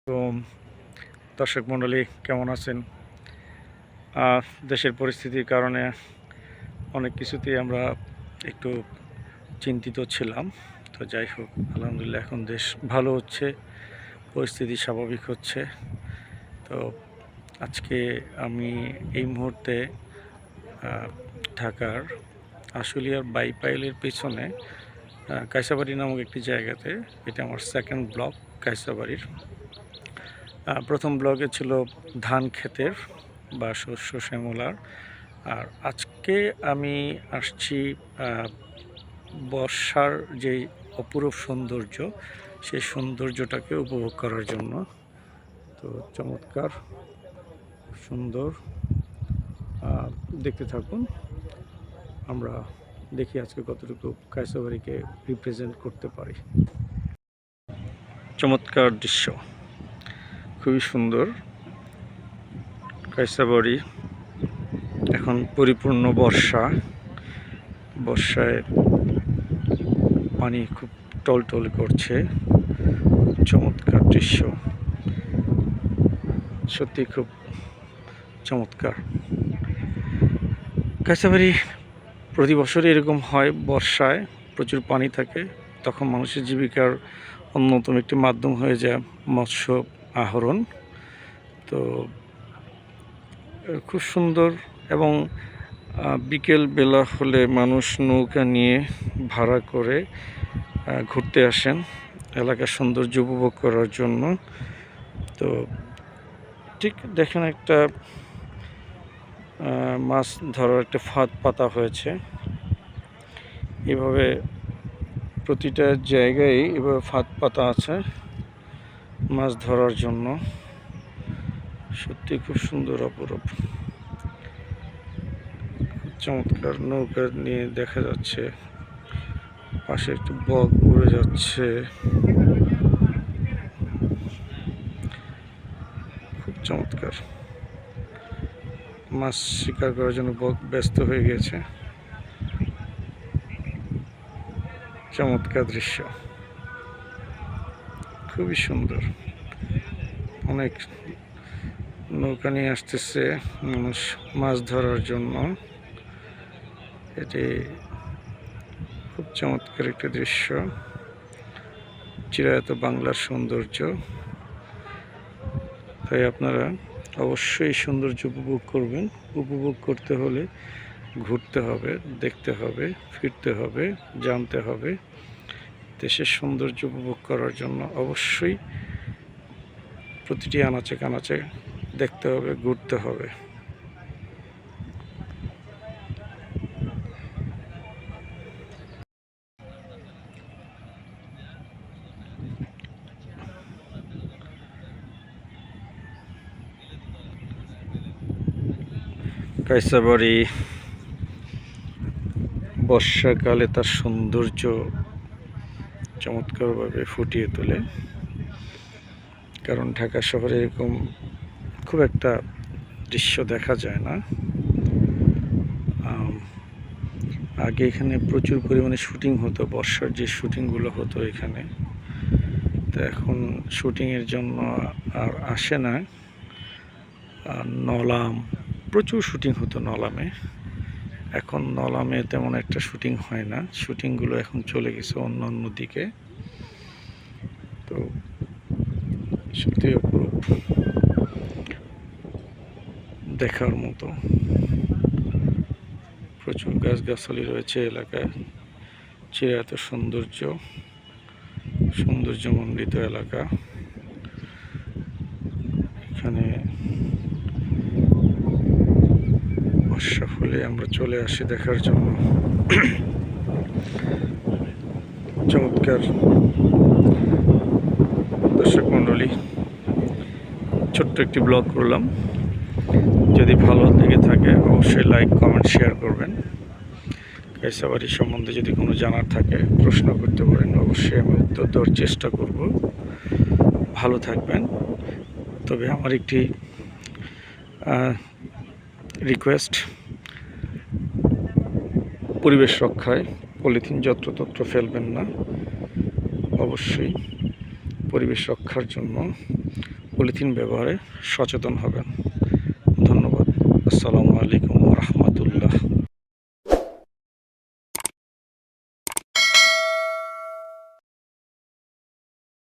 তো দর্শক মণ্ডলী কেমন আছেন? দেশের পরিস্থিতির কারণে অনেক কিছুতেই আমরা একটু চিন্তিত ছিলাম। তো যাই হোক, আলহামদুলিল্লাহ এখন দেশ ভালো হচ্ছে, পরিস্থিতি স্বাভাবিক হচ্ছে। তো আজকে আমি এই মুহূর্তে ঢাকার আশুলিয়ার বাইপাইলের পেছনে কাইসাবাড়ি নামক একটি জায়গাতে। এটা আমার সেকেন্ড ব্লগ কাইসাবাড়ির। প্রথম ব্লগে ছিল ধান ক্ষেতের বা শস্য শ্যামলার, আর আজকে আমি আসছি বর্ষার যে অপরূপ সৌন্দর্য, সেই সৌন্দর্যটাকে উপভোগ করার জন্য। তো চমৎকার সুন্দর, দেখতে থাকুন। আমরা দেখি আজকে কতটুকু কাইসাবাড়িকে রিপ্রেজেন্ট করতে পারি। চমৎকার দৃশ্য, খুবই সুন্দর। কাইসাবাড়ি এখন পরিপূর্ণ বর্ষায় পানি খুব টলটল করছে। চমৎকার দৃশ্য, সত্যি খুব চমৎকার। কাইসাবাড়ি প্রতি বছরই এরকম হয়, বর্ষায় প্রচুর পানি থাকে, তখন মানুষের জীবিকার অন্যতম একটি মাধ্যম হয়ে যায় মৎস্য আহরণ। তো খুব সুন্দর, এবং বিকেল বেলা হলে মানুষ নৌকা নিয়ে ভাড়া করে ঘুরতে আসেন এলাকার সৌন্দর্য উপভোগ করার জন্য। তো ঠিক দেখেন, একটা মাছ ধরার একটা ফাঁদ পাতা হয়েছে। এভাবে প্রতিটা জায়গায় এভাবে ফাঁদ পাতা আছে মাছ ধরার জন্য। সত্যি খুব সুন্দর, অপরূপ, চমৎকার। নৌকা নিয়ে দেখা যাচ্ছে, পাশে একটু বক উড়ে যাচ্ছে, খুব চমৎকার। মাছ শিকার করার জন্য বক ব্যস্ত হয়ে গেছে। চমৎকার দৃশ্য, খুবই সুন্দর। অনেক নৌকা নিয়ে আসতেছে মানুষ মাছ ধরার জন্য। এটি খুব চমৎকার একটি দৃশ্য, চিরায়ত বাংলার সৌন্দর্য। তাই আপনারা অবশ্যই সৌন্দর্য উপভোগ করবেন। উপভোগ করতে হলে ঘুরতে হবে, দেখতে হবে, ফিরতে হবে, জানতে হবে। দেশের সৌন্দর্য উপভোগ করার জন্য অবশ্যই প্রতিটি আনাচে কানাচে দেখতে হবে, ঘুরতে হবে। কাইসাবাড়ি বর্ষাকালে তার সৌন্দর্য চমৎকারভাবে ফুটিয়ে তোলে, কারণ ঢাকা শহরে এরকম খুব একটা দৃশ্য দেখা যায় না। আগে এখানে প্রচুর পরিমাণে শুটিং হতো, বর্ষার যে শুটিংগুলো হতো এখানে। তো এখন শুটিংয়ের জন্য আর আসে না। নলাম, প্রচুর শুটিং হতো নলামে। এখন নলামে তেমন একটা শুটিং হয় না, শুটিংগুলো এখন চলে গেছে অন্য অন্য দিকে। তো সত্যি অপরূপ, দেখার মতো। প্রচুর গাছগাছালি রয়েছে এলাকায়, চিরায়ত সৌন্দর্যমণ্ডিত এলাকা। এখানে বর্ষা হলে আমরা চলে আসি দেখার জন্য। চমৎকার। দর্শক মণ্ডলী, ছোট্ট একটি ব্লগ করলাম। যদি ভালো লেগে থাকে অবশ্যই লাইক, কমেন্ট, শেয়ার করবেন। কাইসাবাড়ি সম্বন্ধে যদি কোনো জানার থাকে প্রশ্ন করতে পারেন, অবশ্যই আমি উত্তর দেওয়ার চেষ্টা করব। ভালো থাকবেন। তবে আমার একটি রিকোয়েস্ট, পরিবেশ রক্ষায় পলিথিন যত্রতত্র ফেলবেন না। অবশ্যই পরিবেশ রক্ষার জন্য পলিথিন ব্যবহারে সচেতন হবেন। ধন্যবাদ। আসসালামু আলাইকুম রহমতুল্লাহ।